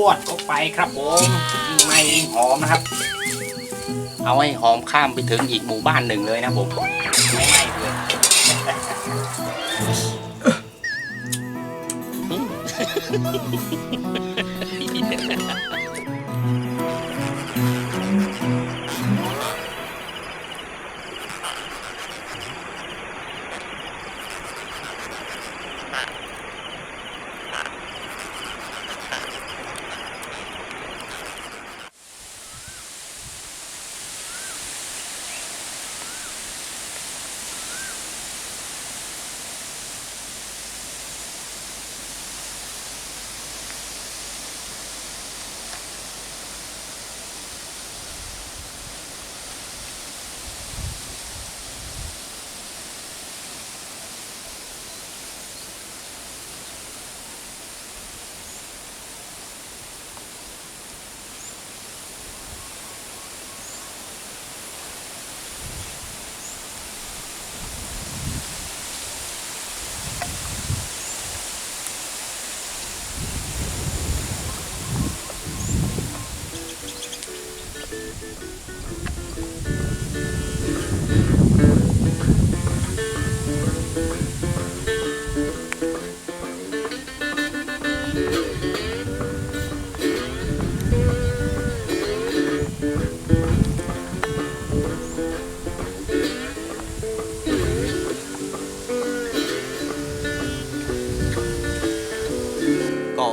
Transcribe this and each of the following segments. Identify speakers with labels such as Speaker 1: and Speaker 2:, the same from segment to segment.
Speaker 1: วดก็ไปครับผมยิ่งไหม้ยิ่งหอมนะครับเอาให้หอมข้ามไปถึงอีกหมู่บ้านหนึ่งเลยนะผมไม่ไหม้เลย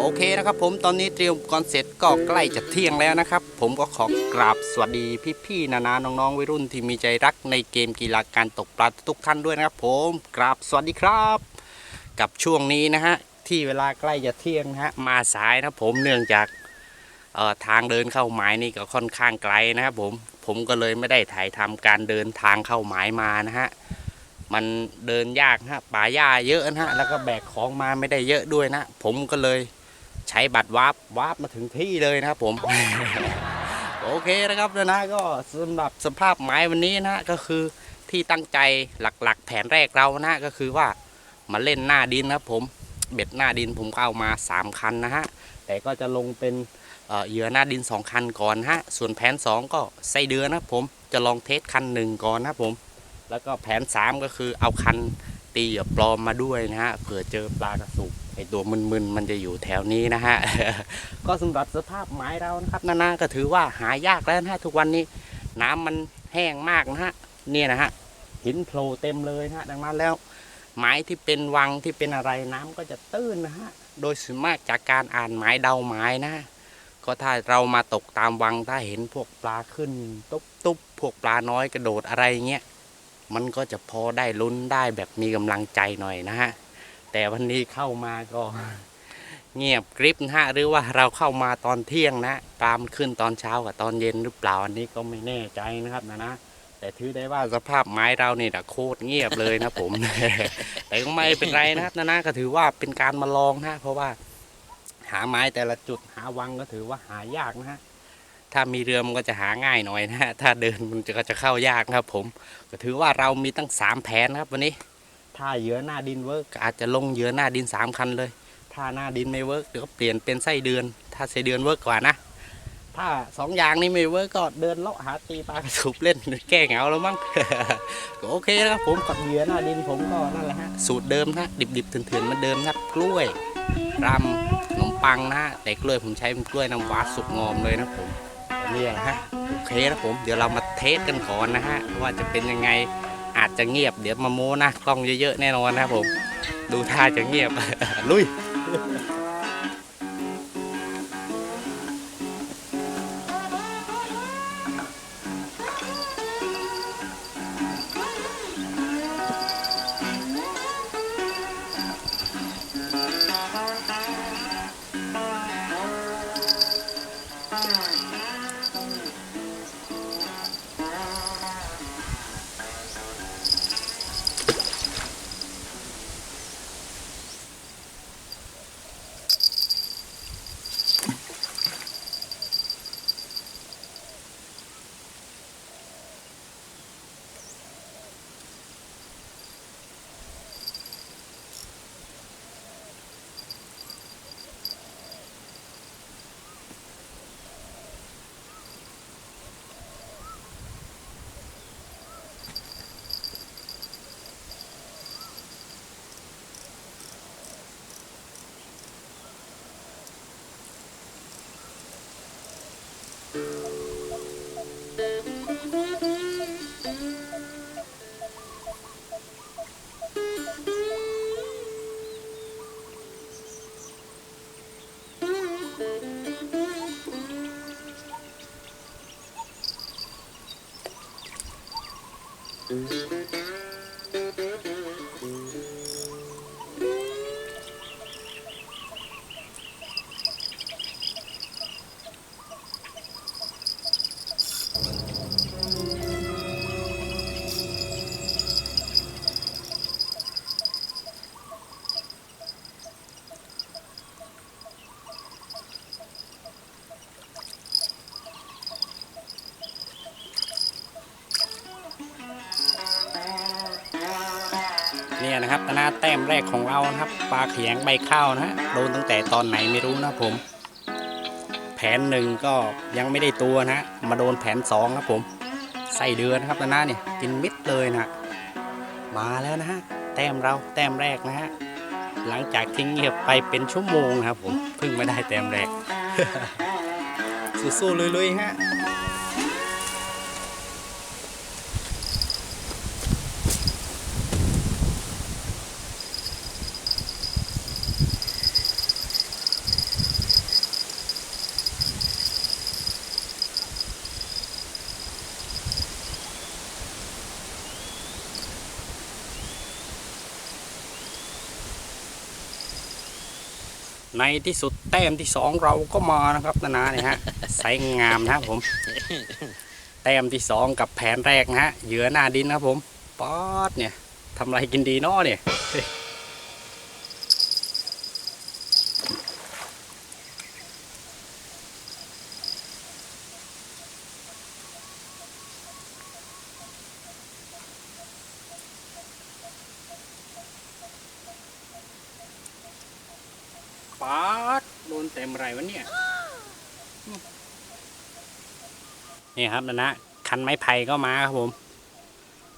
Speaker 1: โอเคนะครับผมตอนนี้เตรียมอุปกรณ์เสร็จก็ใกล้จะเที่ยงแล้วนะครับผมก็ขอกราบสวัสดีพี่ๆนาน้องๆวัยรุ่นที่มีใจรักในเกมกีฬาการตกปลาทุกท่านด้วยนะครับผมกราบสวัสดีครับกับช่วงนี้นะฮะที่เวลาใกล้จะเที่ยงนะฮะมาสายนะผมเนื่องจากทางเดินเข้าหมายนี่ก็ค่อนข้างไกลนะครับผมก็เลยไม่ได้ถ่ายทำการเดินทางเข้าหมายมานะฮะมันเดินยากฮะป่าหญ้าเยอะนะฮะแล้วก็แบกของมาไม่ได้เยอะด้วยนะผมก็เลยใช้บัตรวาร์ปมาถึงที่เลยนะครับผม โอเคนะครับนะก็สำหรับสภาพหมายวันนี้นะก็คือที่ตั้งใจหลักๆแผนแรกเรานะก็คือว่ามาเล่นหน้าดินนะครับผมเบ็ดหน้าดินผมก็เอามา3คันนะฮะแต่ก็จะลงเป็นเหยื่อหน้าดิน2คันก่อนฮะส่วนแผน2ก็ไส้เดือนนะผมจะลองเทสคัน1ก่อนนะผมแล้วก็แผน3ก็คือเอาคันตีเหยื่อปลอมมาด้วยนะฮะเผื่อเจอปลากระสุกไอตัวมึนๆมันจะอยู่แถวนี้นะฮะ ก็สำหรับสภาพหมายเรานะครับนาก็ถือว่าหายากแล้วนะฮะทุกวันนี้น้ำมันแห้งมากนะฮะเนี่ยนะฮะหินโผล่เต็มเลยนะฮะดังนั้นแล้วหมายที่เป็นวังที่เป็นอะไรน้ำก็จะตื้นนะฮะโดยส่วนมากจากการอ่านหมายเดาหมายนะก็ถ้าเรามาตกตามวังถ้าเห็นพวกปลาขึ้นตุ๊บพวกปลาน้อยกระโดดอะไรเงี้ยมันก็จะพอได้ลุ้นได้แบบมีกำลังใจหน่อยนะฮะแต่วันนี้เข้ามาก็เงียบกริบนะฮะหรือว่าเราเข้ามาตอนเที่ยงนะปลามันขึ้นตอนเช้ากับตอนเย็นหรือเปล่าอันนี้ก็ไม่แน่ใจนะครับนะแต่ถือได้ว่าสภาพไม้เราเนี่ยโคตรเงียบเลยนะผม แต่ก็ไม่เป็นไรนะครับนะก็ถือว่าเป็นการมาลองนะเพราะว่าหาไม้แต่ละจุดหาวังก็ถือว่าหายากนะฮะถ้ามีเรือมันก็จะหาง่ายหน่อยนะฮะถ้าเดินมันก็จะเข้ายากนะครับผมก็ถือว่าเรามีตั้ง3แผนนะครับวันนี้ถ้าเหยื่อหน้าดินเวิร์กอาจจะลงเหยื่อหน้าดิน3คันเลยถ้าหน้าดินไม่เวิร์กเดี๋ยวก็เปลี่ยนเป็นไส้เดือนถ้าไส้เดือนเวิร์กกว่านะถ้า2อย่างนี้ไม่เวิร์กก็เดินเลาะหาตีปลากระสุบเล่นแก้เหงาแล้วมั้ง ก็โอเคนะครับผมกับเหยื่อหน้าดินผมก็นั่นแหละฮะสูตรเดิมนะดิบๆเถื่อนๆเหมือนเดิมนะกล้วยรำขนมปังนะแต่กล้วยผมใช้เป็นกล้วยน้ำว้าสุกงอมเลยนะผมนี่แหละฮะโอเคนะผมเดี๋ยวเรามาเทสกันก่อนนะฮะว่าจะเป็นยังไงอาจจะเงียบเดี๋ยวมาโม้นะกล้องเยอะๆแน่นอนนะครับผมดูท่าจะเงียบ ลุย เนี่ยนะครับนานาแต้มแรกของเรานะครับปลาแขยงใบข้าวนะฮะโดนตั้งแต่ตอนไหนไม่รู้นะผมแผนหนึ่งก็ยังไม่ได้ตัวนะมาโดนแผนสองครับผมไส้เดือนครับนานาเนี่ยกินมิดเลยนะมาแล้วนะฮะแต้มเราแต้มแรกนะฮะหลังจากทิ้งเงียบไปเป็นชั่วโมงครับผมเพิ่งมาได้แต้มแรก สู้ๆลุยๆฮะในที่สุดแต้มที่2เราก็มานะครับนาเนี่ยฮะไซส์งามนะครับผมแต้มที่2กับแผนแรกนะฮะเหยื่อหน้าดินนะครับผมป๊อดเนี่ยทำอะไรกินดีเนาะเนี่ยป๊อดโดนเต็มไรวะเนี่ยนี่ครับนะคันไม้ไผ่ก็มาครับผม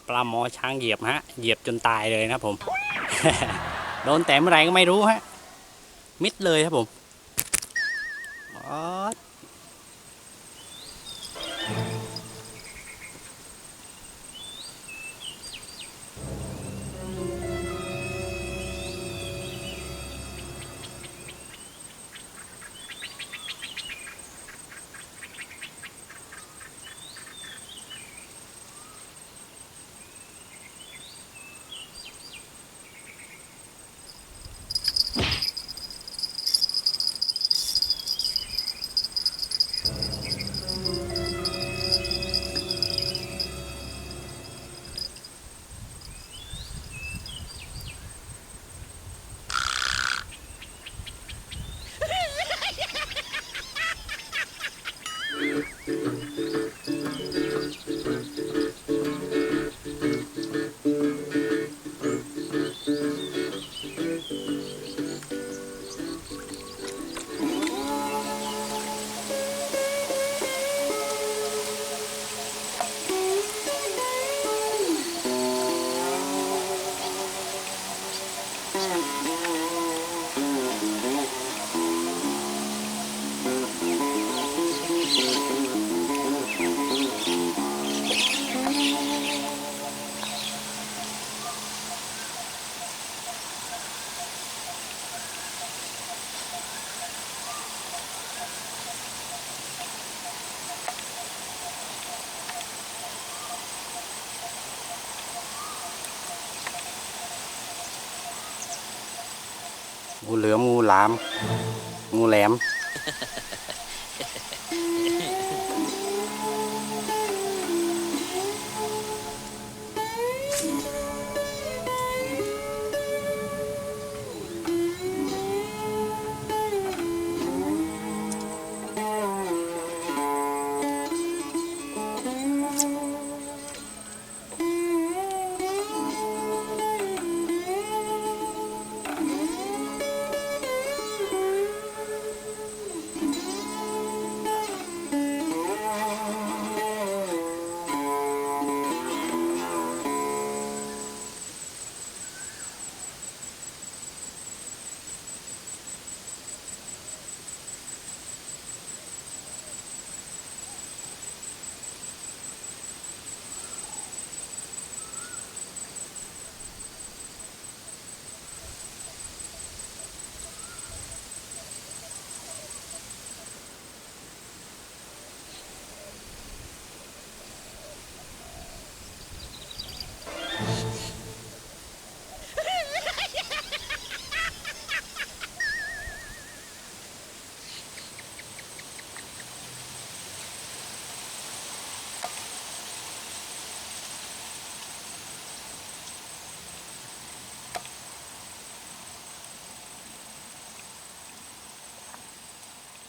Speaker 1: ปลาหมอช้างเหยียบฮะเหยียบจนตายเลยนะครับผม โดนแต่เมื่อไรก็ไม่รู้ฮะมิดเลยครับผมป๊อดงูเหลือมงูหลามงูแหลม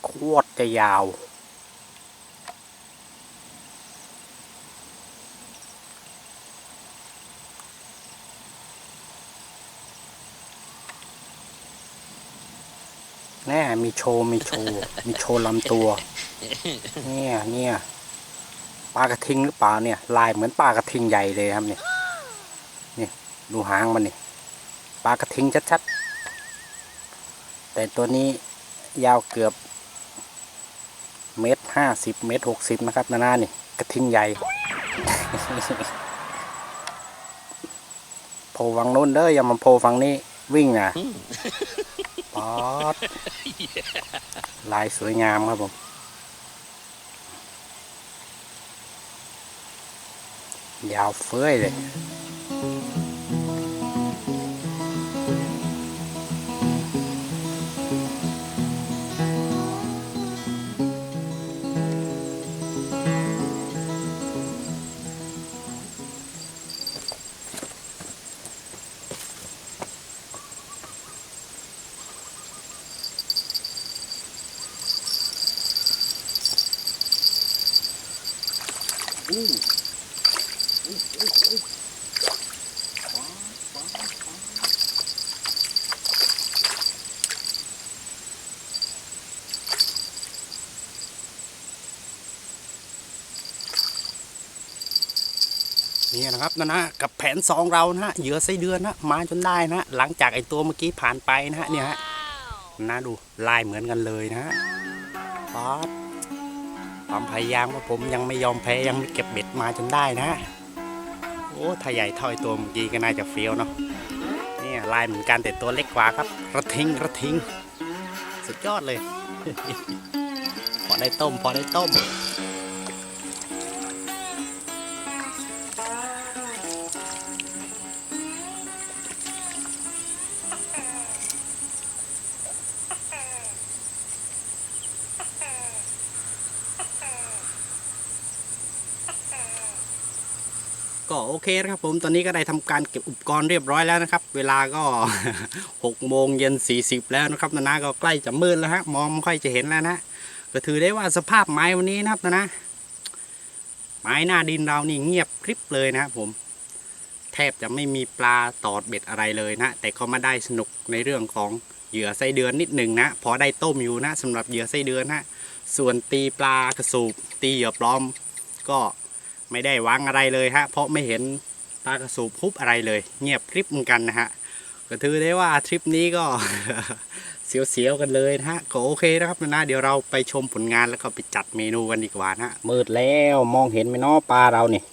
Speaker 1: โคตรจะยาว แน่มีโชว์ลำตัวเนี่ยปลากระทิงหรือเปล่าเนี่ยลายเหมือนปลากระทิงใหญ่เลยครับนี่ดูหางมันนี่ปลากระทิงชัดๆแต่ตัวนี้ยาวเกือบ1.50 1.60 เมตรนะครับนานี่กระทิงใหญ่ โผล่ฝั่งโน้นเด้ออย่ามาโผล่ฝั่งนี้วิ่งนะป๊อดลายสวยงามครับผมยาวเฟ้ยเลยนี่นะครับนะกับแผน2เรานะฮะเหยื่อไส้เดือนนะมาจนได้นะหลังจากไอตัวเมื่อกี้ผ่านไปนะฮะเนี่ยฮะนะดูลายเหมือนกันเลยนะฮะป๊อดความพยายามว่าผมยังไม่ยอมแพ้ยังไม่เก็บเบ็ดมาจนได้นะโอ้ถ้าใหญ่เท่าไอตัวเมื่อกี้ก็น่าจะเฟี้ยวเนาะนี่ลายเหมือนกันแต่ตัวเล็กกว่าครับกระทิงสุดยอดเลย พอได้ต้มก็โอเคนะครับผมตอนนี้ก็ได้ทำการเก็บอุปกรณ์เรียบร้อยแล้วนะครับเวลาก็ 6:40แล้วนะครับนะก็ใกล้จะมืดแล้วฮะมองไม่ค่อยจะเห็นแล้วนะก็ถือได้ว่าสภาพไม้วันนี้นะครับนะไม้หน้าดินเรานี่เงียบกริบเลยนะครับผมแทบจะไม่มีปลาตอดเบ็ดอะไรเลยนะแต่ก็มาได้สนุกในเรื่องของเหยื่อไส้เดือนนิดหนึ่งนะพอได้ต้มอยู่นะสำหรับเหยื่อไส้เดือนนะส่วนตีปลากระสูบตีเหยื่อปลอมก็ไม่ได้วางอะไรเลยฮะเพราะไม่เห็นปลากระสูบฮุบอะไรเลยเงียบกริบเหมือนกันนะฮะก็ถือได้ว่าทริปนี้ก็ เสียวๆกันเลยนะฮะก็โอเคนะครับนะเดี๋ยวเราไปชมผลงานแล้วก็ไปจัดเมนูกันดีกว่านะมืดแล้วมองเห็นไหมเนาะปลาเราเนี่ย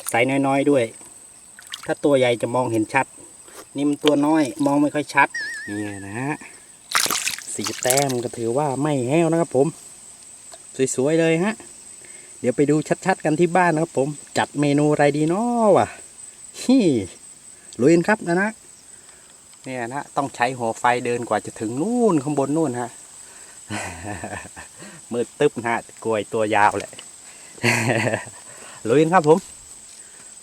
Speaker 1: ไซส์น้อยๆด้วยถ้าตัวใหญ่จะมองเห็นชัดนี่มันตัวน้อยมองไม่ค่อยชัดนี่นะฮะ4 แต้มก็ถือว่าไม่แห้วนะครับผมสวยๆเลยฮะเดี๋ยวไปดูชัดๆกันที่บ้านนะครับผมจัดเมนูอะไรดีเนาะวะลุยครับนะเนี่ยนะต้องใช้หัวไฟเดินกว่าจะถึงนู่นข้างบนนู่นฮะ มืดตึ๊บฮะกลวยตัวยาวแหละ ลุยครับผม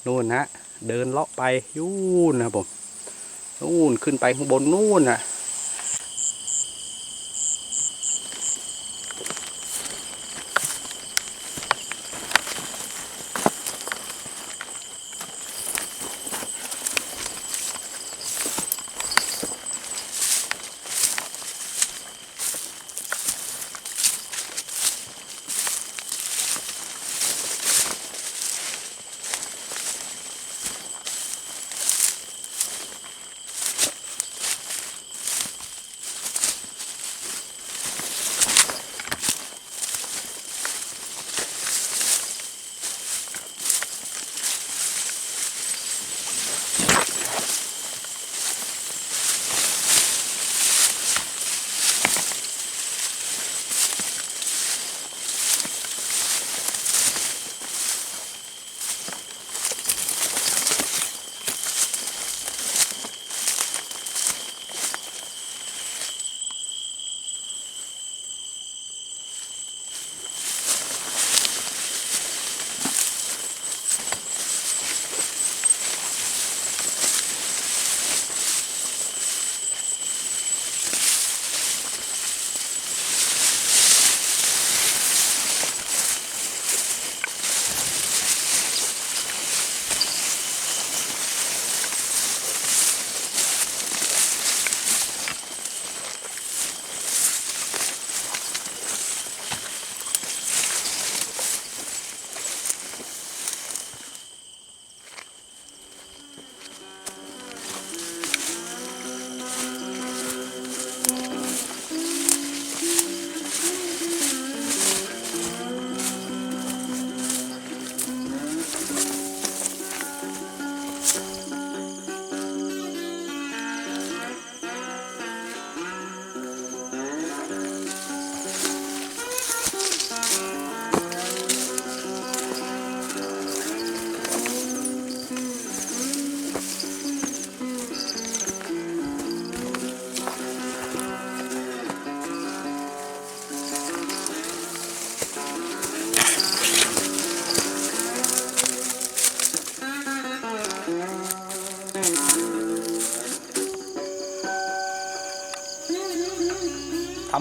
Speaker 1: นู่นฮะเดินเลาะไปยูนนะผมนู่นขึ้นไปข้างบนนู่นนะ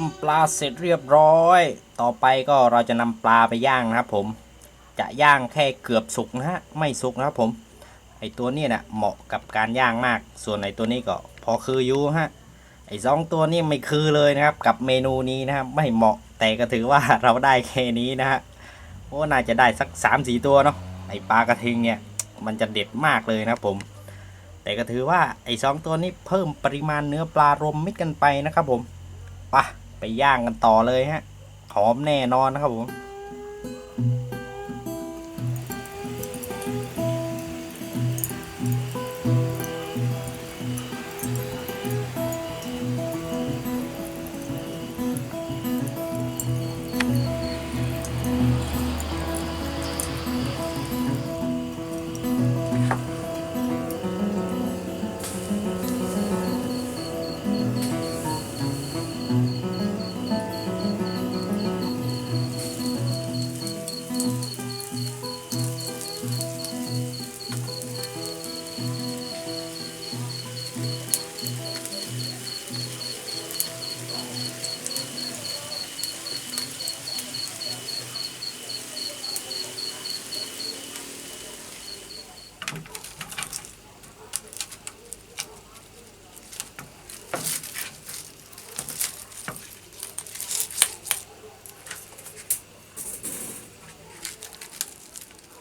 Speaker 1: ำปลาเสร็จเรียบร้อย ต่อไปก็เราจะนำปลาไปย่างนะครับผมจะย่างแค่เกือบสุกนะฮะไม่สุกนะครับผมไอตัวนี้นะเหมาะกับการย่างมากส่วนไอตัวนี้ก็พอคืออยู่ฮะไอ2 ตัวนี้ไม่คือเลยนะครับกับเมนูนี้นะครับไม่เหมาะแต่ก็ถือว่าเราได้แค่นี้นะฮะโอ้น่าจะได้สัก 3-4 ตัวเนาะไอปลากระทิงเนี่ยมันจะเด็ดมากเลยนะครับผมแต่ก็ถือว่าไอ2 ตัวนี้เพิ่มปริมาณเนื้อปลารวมมิตรกันไปนะครับผมไปย่างกันต่อเลยฮะหอมแน่นอนนะครับผม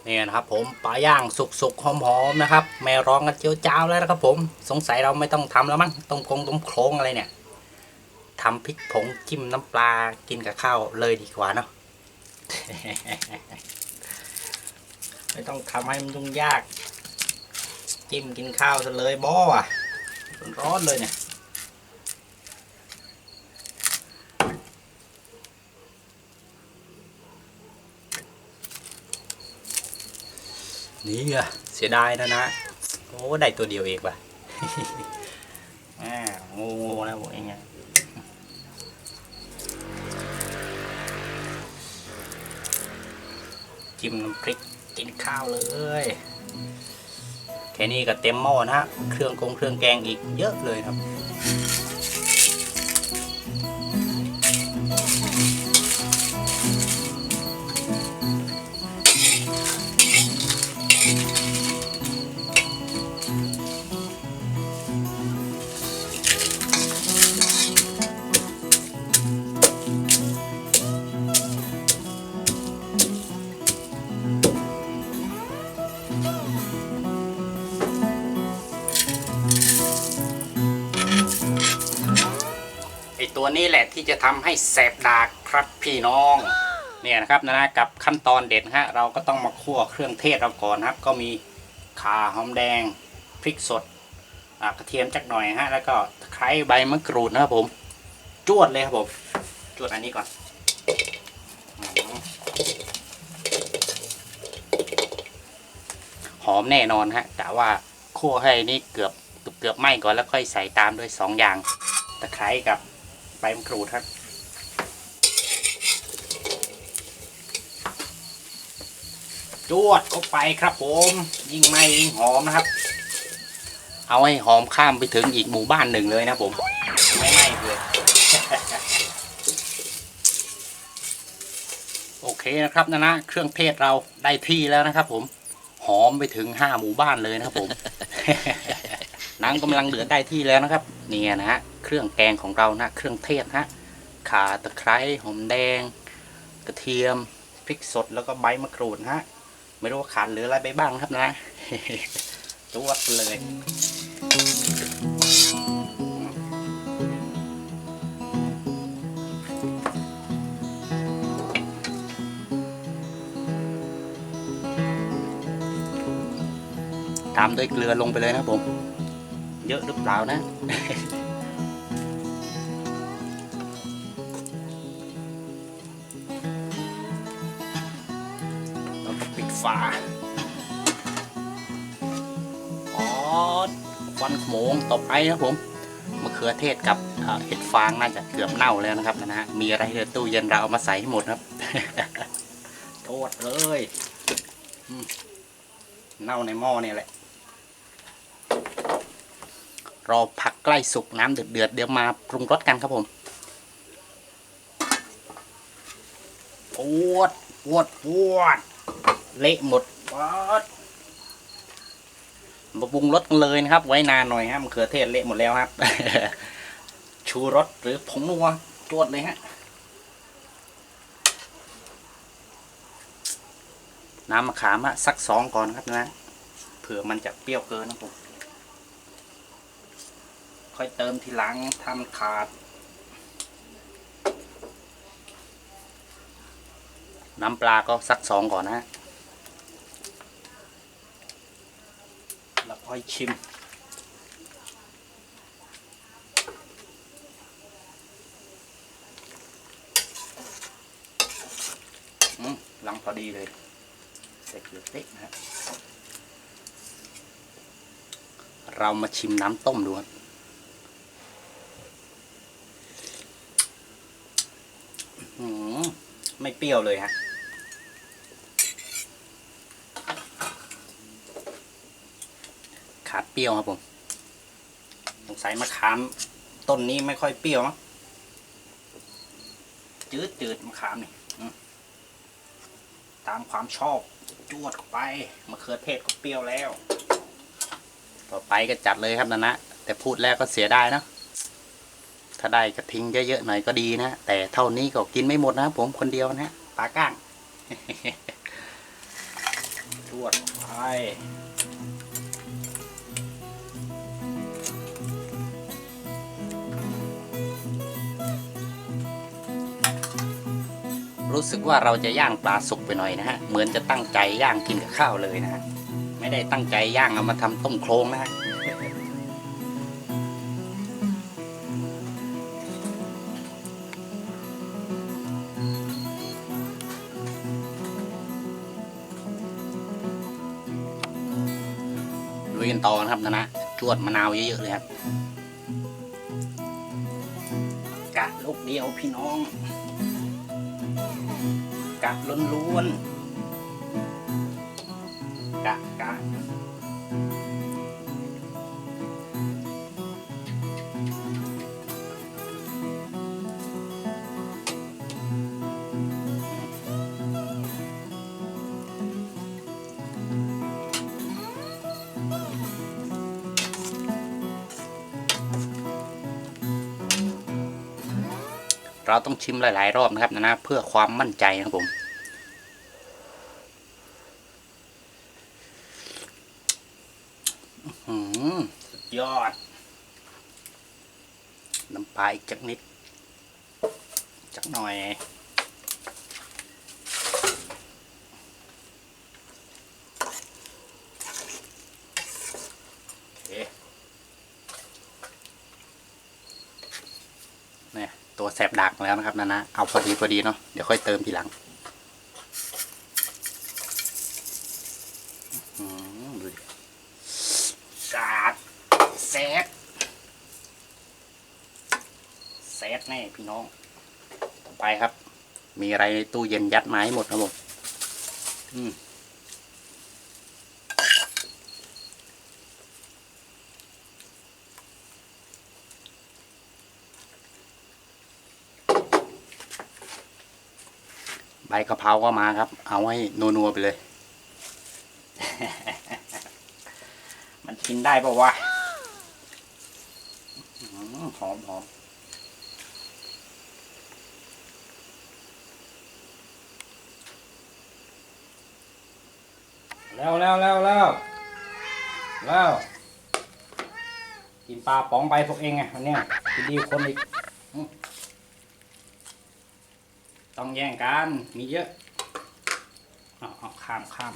Speaker 1: นี่นะครับผมปลาย่างสุกๆหอมๆนะครับแม่ร้องกันเจียวจ้าวแล้วนะครับผมสงสัยเราไม่ต้องทำแล้วมั้งต้มโครงอะไรเนี่ยทำพริกผงจิ้มน้ำปลากินกับข้าวเลยดีกว่าเนาะ ไม่ต้องทำให้มันยุ่งยากจิ้มกินข้าวซะเลยบออ่ะร้อนเลยเนี่ยนี่อะเสียดายนะโอ้ได้ตัวเดียวเองป่ะ งูนะผมเองจิ้มน้ำพริกกินข้าวเลยแค่นี้ก็เต็มหม้อนะฮะเครื่องแกงอีกเยอะเลยครับตัวนี้แหละที่จะทำให้แสบดากครับพี่น้องเนี่ยนะครับกับขั้นตอนเด็ดฮะเราก็ต้องมาคั่วเครื่องเทศเราก่อนครับก็มีข่าหอมแดงพริกสดกระเทียมจักหน่อยฮะแล้วก็ตะไคร้ใบมะกรูดนะครับผมจวดเลยครับผมจวดอันนี้ก่อนหอมแน่นอนฮะแต่ว่าคั่วให้นี่เกือบไหม้ก่อนแล้วค่อยใส่ตามด้วย2 อย่างตะไคร้กับใบมะกรูดครับจวดเข้าไปครับผมยิ่งไหม้ยิ่งหอมนะครับเอาให้หอมข้ามไปถึงอีกหมู่บ้านหนึ่งเลยนะผมไม่ไหม้เลย โอเคนะครับเครื่องเทศเราได้ที่แล้วนะครับผมหอมไปถึง5 หมู่บ้านเลยนะครับผม น้ำกำลังเดือดได้ที่แล้วนะครับเนี่ยนะฮะเครื่องแกงของเรานะเครื่องเทศฮะข่าตะไคร้หอมแดงกระเทียมพริกสดแล้วก็ใบมะกรูดฮะไม่รู้ว่าขาดหรืออะไรไปบ้างครับนะ จวดเลยตามด้วยเกลือลงไปเลยนะผมเยอะหรือเปล่านะแล้วก็ปิดฝาควันขโมงต่อไปครับผมมะเขือเทศกับเห็ดฟางน่าจะเกือบเน่าแล้วนะครับมีอะไรในตู้เย็นเราเอามาใส่ให้หมดครับ โทษเลยเน่าในหม้อนี่แหละรอผักใกล้สุกน้ำเดือดเดี๋ยวมาปรุงรสกันครับผม วดปวดปวดเละหมดปอดมาปรุงรสกันเลยนะครับไว้นานหน่อยฮะมะเขือเทศเละหมดแล้วครับ ชูรสหรือผงนัวจวดเลยฮะน้ำมะขามฮะสัก2ก่อนครับนะเผื่อมันจะเปรี้ยวเกินนะผมค่อยเติมทีหลังทำขาดน้ำปลาก็สัก2ก่อนนะแล้วค่อยชิมลังพอดีเลยใส่เกลือเล็กนะฮะเรามาชิมน้ำต้มดูครับไม่เปรี้ยวเลยฮะขาดเปรี้ยวครับผมสงสัยมะขามต้นนี้ไม่ค่อยเปรี้ยวมั้งจืดมะขามนี่ตามความชอบจวดเข้าไปมะเขือเทศก็เปรี้ยวแล้วต่อไปก็จัดเลยครับนะแต่พูดแล้วก็เสียดายนะถ้าได้กระทิงเยอะๆหน่อยก็ดีนะแต่เท่านี้ก็กินไม่หมดนะผมคนเดียวนะปลาก้าง จวดไปรู้สึกว่าเราจะย่างปลาสุกไปหน่อยนะฮะเหมือนจะตั้งใจย่างกินกับข้าวเลยนะฮะไม่ได้ตั้งใจย่างเอามาทำต้มโครงนะฮะลุยกันต่อนะครับนะจวดมะนาวเยอะๆเลยครับกะลูกเดียวพี่น้องกะล้วนๆกะเราต้องชิมหลายๆรอบนะครับนะเพื่อความมั่นใจนะครับผมสุดยอดน้ำปลาอีกจักนิดจักหน่อยเนี่ยตัวแสบดักแล้วนะครับนะเอาพอดีเนาะเดี๋ยวค่อยเติมทีหลังดูดิสาดแซดแน่พี่น้องต่อไปครับมีอะไรในตู้เย็นยัดมาให้หมดครับผมใบกะเพราก็มาครับเอาให้นัวๆไปเลย มันกินได้ปะวะหอมแล้วกินปลาป๋องไปพวกเองไงวันเนี้ยกินดีคนอีกต้องแย่งกันมีเยอะข้าม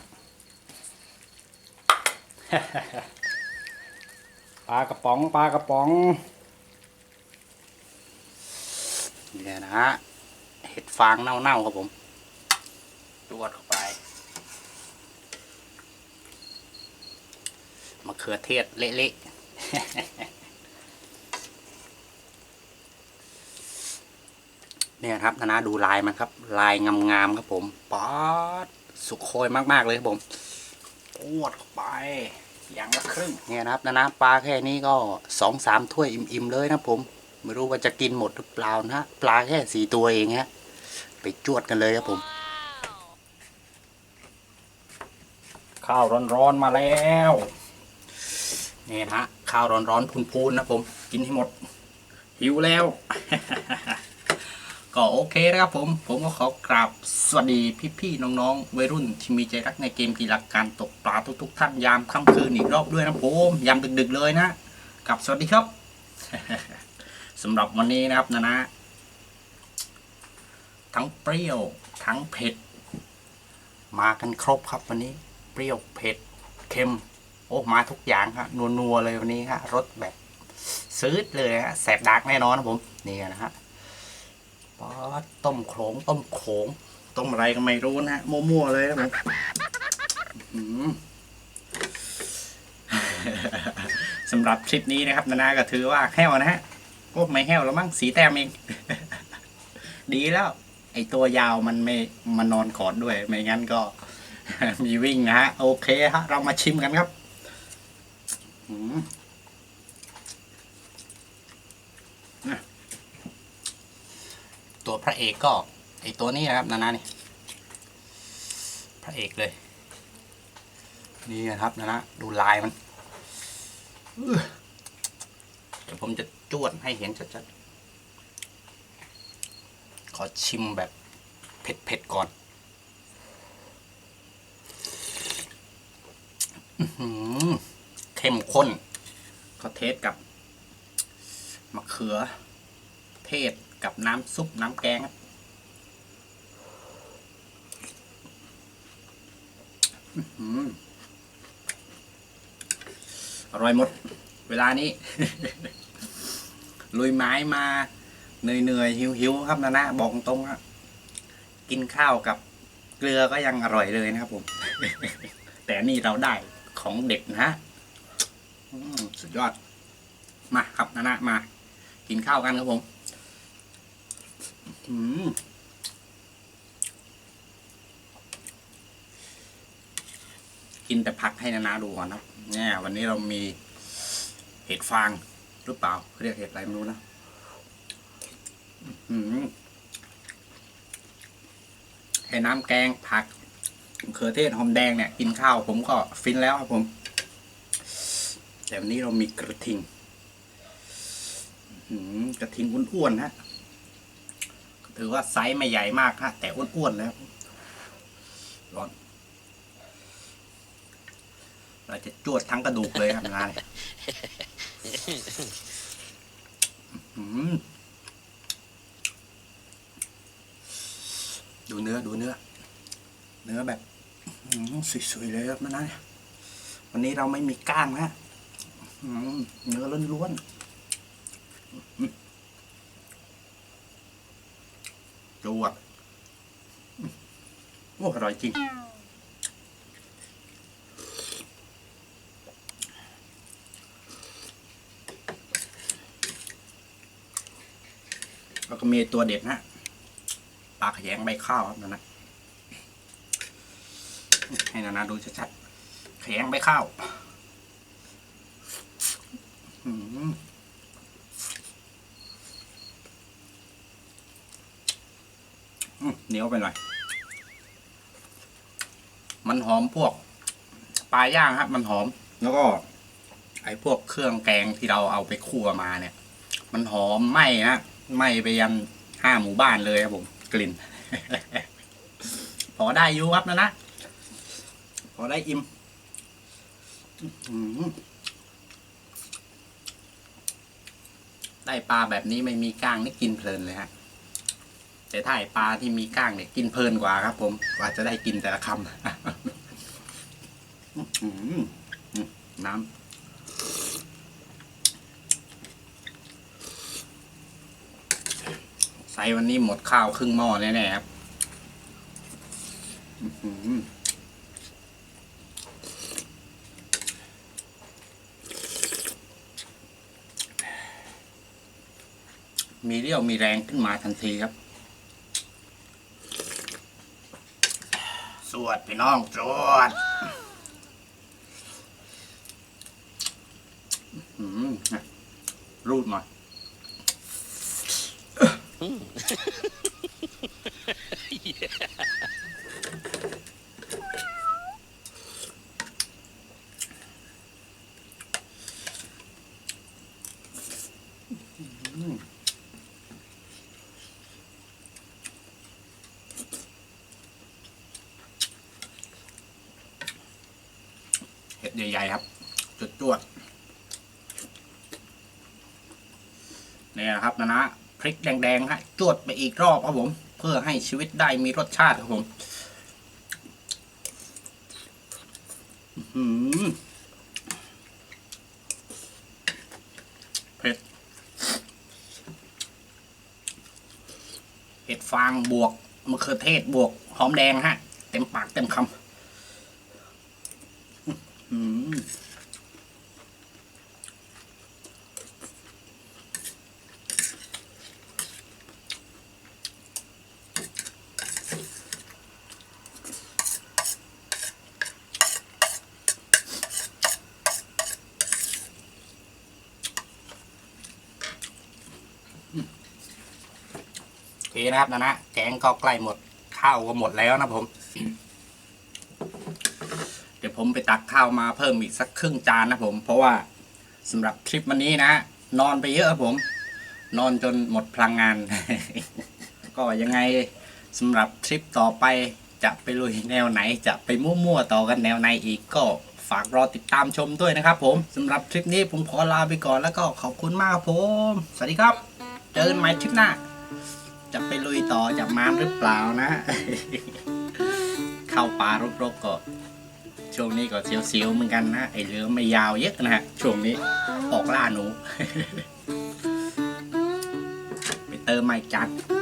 Speaker 1: ปลากระป๋องเนี่ยนะฮะเห็ดฟางเน่าครับผมจวดเข้าไปมะเขือเทศเละๆเนี่ยครับนะดูลายมันครับลายงามๆครับผมป๊อดสุกโคยมากๆเลยครับผมจวดเข้าไปอย่างละครึ่งเนี่ยนะครับนะปลาแค่นี้ก็2-3 ถ้วยอิ่มๆเลยนะผมไม่รู้ว่าจะกินหมดหรือเปล่านะปลาแค่4 ตัวเองฮะไปจวดกันเลยครับผม ข้าวร้อนๆมาแล้วนี่นะฮะข้าวร้อนๆพูนๆนะผมกินให้หมดหิวแล้ว ก็โอเคนะครับผมก็ขอกราบสวัสดีพี่ๆน้องๆวัยรุ่นที่มีใจรักในเกมกีฬาการตกปลาทุกๆท่านยามค่ำคืนอีกรอบด้วยนะผมยามดึกๆเลยนะกับสวัสดีครับ สำหรับวันนี้นะครับนะทั้งเปรี้ยวทั้งเผ็ดมากันครบครับวันนี้เปรี้ยวเผ็ดเค็มโอ้มาทุกอย่างครับนัวๆเลยวันนี้ฮะรสแบบซื้อเลยฮะแสบดากแน่นอนนะผมนี่นะฮะป๊อดต้มโขลงต้มอะไรก็ไม่รู้นะมั่วๆเลยนะผมสำหรับคลิปนี้นะครับนาก็ถือว่าแห้วนะฮะก็ไม่แห้วแล้วมั้งสีแต้มเอง ดีแล้วไอตัวยาวมันไม่มานอนกอดด้วยไม่งั้นก็ มีวิ่งนะฮะโอเคฮะเรามาชิมกันครับตัวพระเอกก็ไอตัวนี้นะครับนานี่พระเอกเลยนี่นะครับนะดูลายมันเดี๋ยวผมจะจวดให้เห็นชัดๆขอชิมแบบเผ็ดๆก่อนเข้มข้นเขาเทสกับมะเขือเทศกับน้ำซุปน้ำแกงอร่อยหมดเวลานี้ ลุยไม้มาเหนื่อยหิวครับนะบอกตรงครับกินข้าวกับเกลือก็ยังอร่อยเลยนะครับผม แต่นี่เราได้ของเด็ดนะฮะสุดยอดมาครับนะมากินข้าวกันครับผมกินแต่ผักให้นาดูก่อนครับเนี่ยวันนี้เรามีเห็ดฟางหรือเปล่าเรียกเห็ดอะไรไม่รู้นะให้น้ำแกงผักมะเขือเทศหอมแดงเนี่ยกินข้าวผมก็ฟินแล้วครับผมแต่วันนี้เรามีกระทิงกระทิงอ้วนๆฮะถือว่าไซส์ไม่ใหญ่มากฮะแต่อ้วนๆแล้วร้อนเราจะจวดทั้งกระดูกเลยครับงานดูเนื้อแบบสวยๆเลยครับนะวันนี้เราไม่มีก้างฮะเนื้อล้วนๆจวดโอ้อร่อยจริงแล้วก็มีตัวเด็ดฮะปลาขยงใบข้าวครับนะให้นาดูชัดๆขยงใบข้าวเหนียวไปหน่อยมันหอมพวกปลาย่างครับมันหอมแล้วก็ไอ้พวกเครื่องแกงที่เราเอาไปคั่วมาเนี่ยมันหอมไหม้ฮะไหม้ไปยัน5 หมู่บ้านเลยครับผมกลิ่น พอได้อยู่ครับนะพอได้อิ่มได้ปลาแบบนี้ไม่มีก้างนี่กินเพลินเลยฮะแต่ถ้าปลาที่มีก้างเนี่ยกินเพลินกว่าครับผมกว่าจะได้กินแต่ละคำ น้ำใส่วันนี้หมดข้าวครึ่งหม้อแน่ๆครับมีเรี่ยวมีแรงขึ้นมาทันทีครับสวดพี่น้องสวดรูดมา เห็ดใหญ่ๆครับจวดๆนี่นะครับนะพริกแดงๆฮะจวดไปอีกรอบครับผมเพื่อให้ชีวิตได้มีรสชาติครับผมเผ็ดเห็ดฟางบวกมะเขือเทศบวกหอมแดงฮะเต็มปากเต็มคำโอเคนะครับนะแกงก็ใกล้หมดข้าวก็หมดแล้วนะผมเดี๋ยวผมไปตักข้าวมาเพิ่มอีกสักครึ่งจานนะผมเพราะว่าสำหรับทริปวันนี้นะนอนไปเยอะครับผมนอนจนหมดพลังงาน ก็ยังไงสำหรับทริปต่อไปจะไปลุยแนวไหนจะไปมั่วๆต่อกันแนวไหนอีกก็ฝากรอติดตามชมด้วยนะครับผมสำหรับทริปนี้ผมขอลาไปก่อนแล้วก็ขอบคุณมากครับผมสวัสดีครับเจอกันใหม่ทริปหน้าจะไปลุยต่อจะมานหรือเปล่านะ เข้าป่ารกๆก็ช่วงนี้ก็เสียวๆเหมือนกันนะไอเรือไม่ยาวเยอะนะฮะช่วงนี้ออกล่าหนู ไปเติมไม้จัด